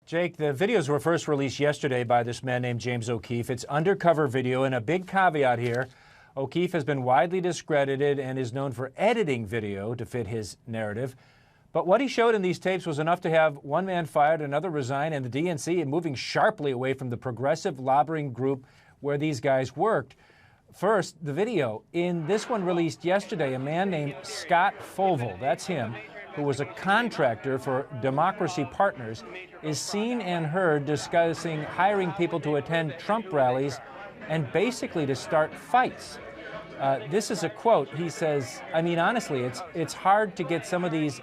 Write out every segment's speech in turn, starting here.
Jake, the videos were first released yesterday by this man named James O'Keefe. It's undercover video, and a big caveat here. O'Keefe has been widely discredited and is known for editing video to fit his narrative. But what he showed in these tapes was enough to have one man fired, another resign, and the DNC moving sharply away from the progressive lobbying group where these guys worked. First, the video. In this one released yesterday, a man named Scott Fovel, that's him, who was a contractor for Democracy Partners, is seen and heard discussing hiring people to attend Trump rallies and basically to start fights. This is a quote. He says, I mean, honestly, it's hard to get some of these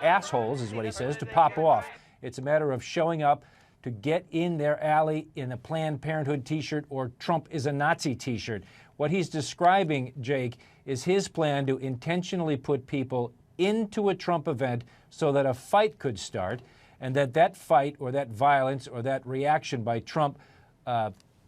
assholes, is what he says, to pop off. It's a matter of showing up to get in their alley in a Planned Parenthood t-shirt or Trump is a Nazi t-shirt. What he's describing, Jake, is his plan to intentionally put people into a Trump event so that a fight could start, and that fight or that violence or that reaction by Trump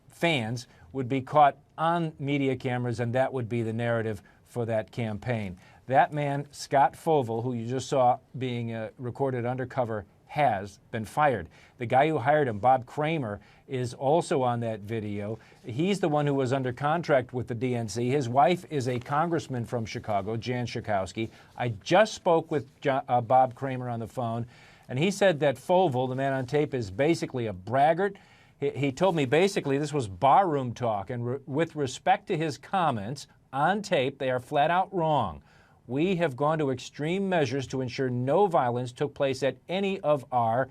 fans would be caught on media cameras, and that would be the narrative for that campaign. That man, Scott Fovel, who you just saw being recorded undercover, has been fired. The guy who hired him, Bob Kramer, is also on that video. He's the one who was under contract with the DNC. His wife is a congressman from Chicago, Jan Schakowsky. I just spoke with Bob Kramer on the phone, and he said that Fovel, the man on tape, is basically a braggart. He told me basically this was barroom talk, and with respect to his comments on tape, they are flat out wrong. We have gone to extreme measures to ensure no violence took place at any of our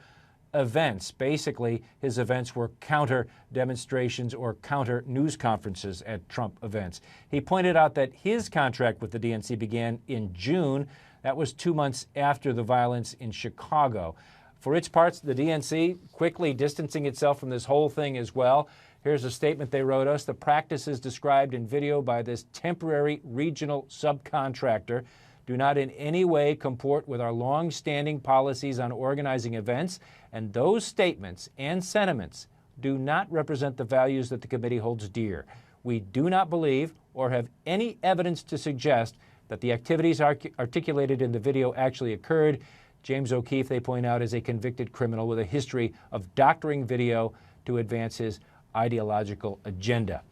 events. Basically, his events were counter demonstrations or counter news conferences at Trump events. He pointed out that his contract with the DNC began in June. That was 2 months after the violence in Chicago. For its parts, the DNC quickly distancing itself from this whole thing as well. Here's a statement they wrote us. The practices described in video by this temporary regional subcontractor do not in any way comport with our long-standing policies on organizing events, and those statements and sentiments do not represent the values that the committee holds dear. We do not believe or have any evidence to suggest that the activities articulated in the video actually occurred. James O'Keefe, they point out, is a convicted criminal with a history of doctoring video to advance his ideological agenda.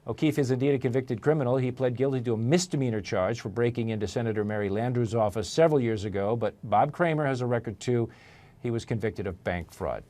O'Keefe is indeed a convicted criminal. He pled guilty to a misdemeanor charge for breaking into Senator Mary Landrieu's office several years ago, but Bob Kramer has a record too. He was convicted of bank fraud.